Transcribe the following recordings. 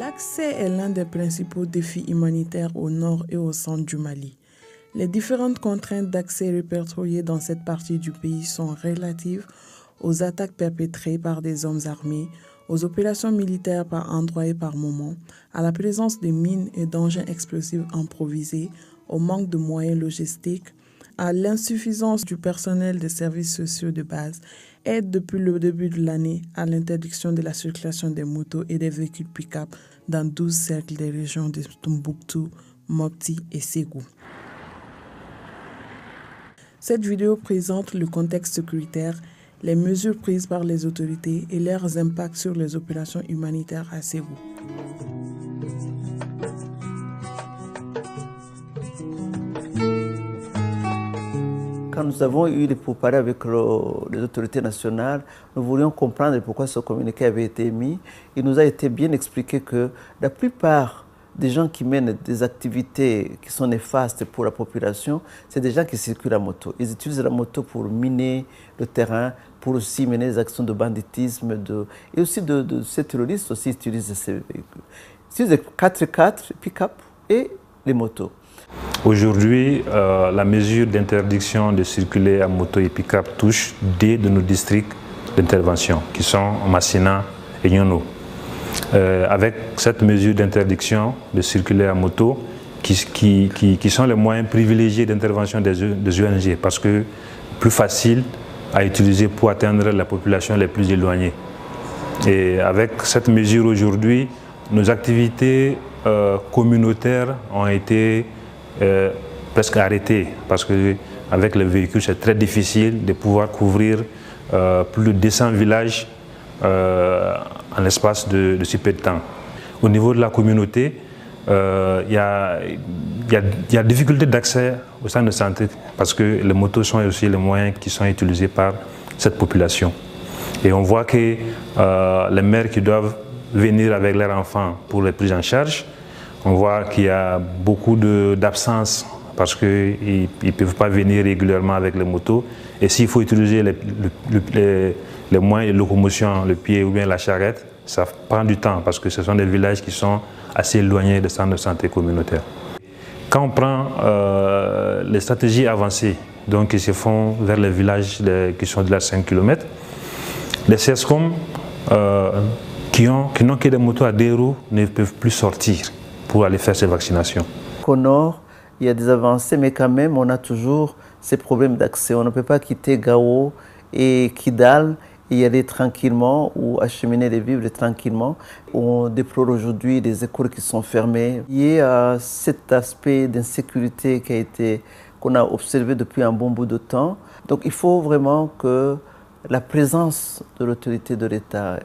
L'accès est l'un des principaux défis humanitaires au nord et au centre du Mali. Les différentes contraintes d'accès répertoriées dans cette partie du pays sont relatives aux attaques perpétrées par des hommes armés, aux opérations militaires par endroits et par moments, à la présence de mines et d'engins explosifs improvisés, au manque de moyens logistiques, à l'insuffisance du personnel des services sociaux de base et depuis le début de l'année à l'interdiction de la circulation des motos et des véhicules pick-up dans 12 cercles des régions de Tombouctou, Mopti et Ségou. Cette vidéo présente le contexte sécuritaire, les mesures prises par les autorités et leurs impacts sur les opérations humanitaires à Ségou. Quand nous avons eu des pourparlers avec les autorités nationales, nous voulions comprendre pourquoi ce communiqué avait été émis. Il nous a été bien expliqué que la plupart des gens qui mènent des activités qui sont néfastes pour la population, c'est des gens qui circulent à moto. Ils utilisent la moto pour miner le terrain, pour aussi mener des actions de banditisme. Et aussi ces terroristes aussi utilisent ces véhicules. Ils utilisent les 4x4, pick-up et les motos. Aujourd'hui, la mesure d'interdiction de circuler à moto et pick-up touche deux de nos districts d'intervention, qui sont Massina et Nyono. Avec cette mesure d'interdiction de circuler à moto, qui sont les moyens privilégiés d'intervention des ONG, parce que plus facile à utiliser pour atteindre la population les plus éloignées. Et avec cette mesure aujourd'hui, nos activités communautaires ont été presque arrêtées, parce qu'avec les véhicules, c'est très difficile de pouvoir couvrir plus de 200 villages en l'espace de si peu de temps. Au niveau de la communauté, il y a difficulté d'accès au centre de santé parce que les motos sont aussi les moyens qui sont utilisés par cette population. Et on voit que les mères qui doivent venir avec leurs enfants pour les prises en charge, on voit qu'il y a beaucoup d'absence parce qu'ils ne peuvent pas venir régulièrement avec les motos. Et s'il faut utiliser les moyens de locomotion, le pied ou bien la charrette, ça prend du temps parce que ce sont des villages qui sont assez éloignés des centres de santé communautaires. Quand on prend les stratégies avancées, donc qui se font vers les villages qui sont de la 5 km, les CESCOM qui n'ont que des motos à 2 roues ne peuvent plus sortir pour aller faire ces vaccinations. Au nord, il y a des avancées, mais quand même, on a toujours ces problèmes d'accès. On ne peut pas quitter Gao et Kidal et y aller tranquillement ou acheminer les vivres tranquillement. On déplore aujourd'hui des écoles qui sont fermées. Il y a cet aspect d'insécurité qu'on a observé depuis un bon bout de temps. Donc il faut vraiment que la présence de l'autorité de l'État,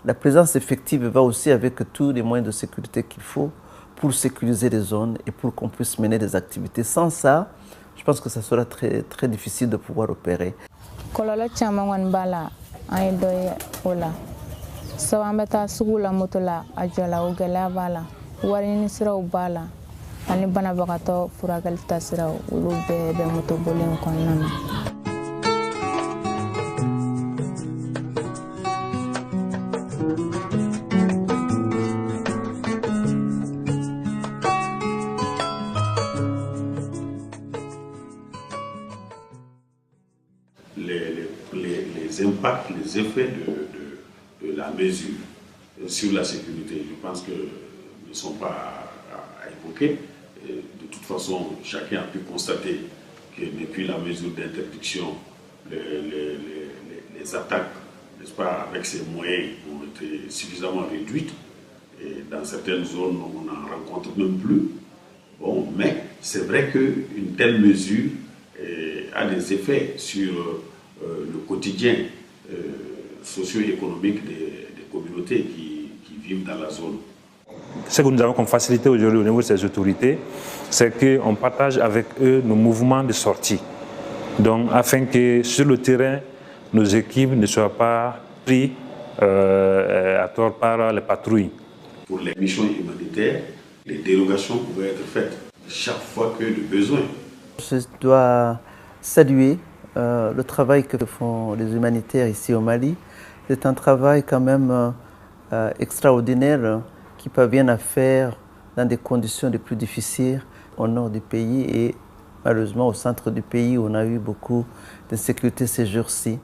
la présence effective va aussi avec tous les moyens de sécurité qu'il faut pour sécuriser les zones et pour qu'on puisse mener des activités. Sans ça, je pense que ça sera très, très difficile de pouvoir opérer. Kɔlɔlɔ caman kɔni b'a la an ye dɔ ye o la sabu an bɛ taa sugu la moto la a jɔla o gɛlɛya b'a la wari ɲini siraw b'a la ani banabagatɔ furakɛli ta siraw olu bɛɛ bɛ moto boli in kɔnɔna na. Les impacts, les effets de la mesure sur la sécurité, je pense que ne sont pas à évoquer. De toute façon, chacun a pu constater que depuis la mesure d'interdiction, les attaques, n'est-ce pas, avec ces moyens ont été suffisamment réduites. Et dans certaines zones, on n'en rencontre même plus. Bon, mais c'est vrai qu'une telle mesure a des effets sur le quotidien socio-économique des communautés qui vivent dans la zone. Ce que nous avons comme facilité aujourd'hui au niveau de ces autorités, c'est qu'on partage avec eux nos mouvements de sortie. Donc, afin que sur le terrain, nos équipes ne soient pas prises à tort par les patrouilles. Pour les missions humanitaires, les dérogations pouvaient être faites chaque fois que le besoin. Je dois saluer le travail que font les humanitaires ici au Mali. C'est un travail quand même extraordinaires qui parviennent à faire dans des conditions les plus difficiles au nord du pays et malheureusement au centre du pays où on a eu beaucoup d'insécurité ces jours-ci.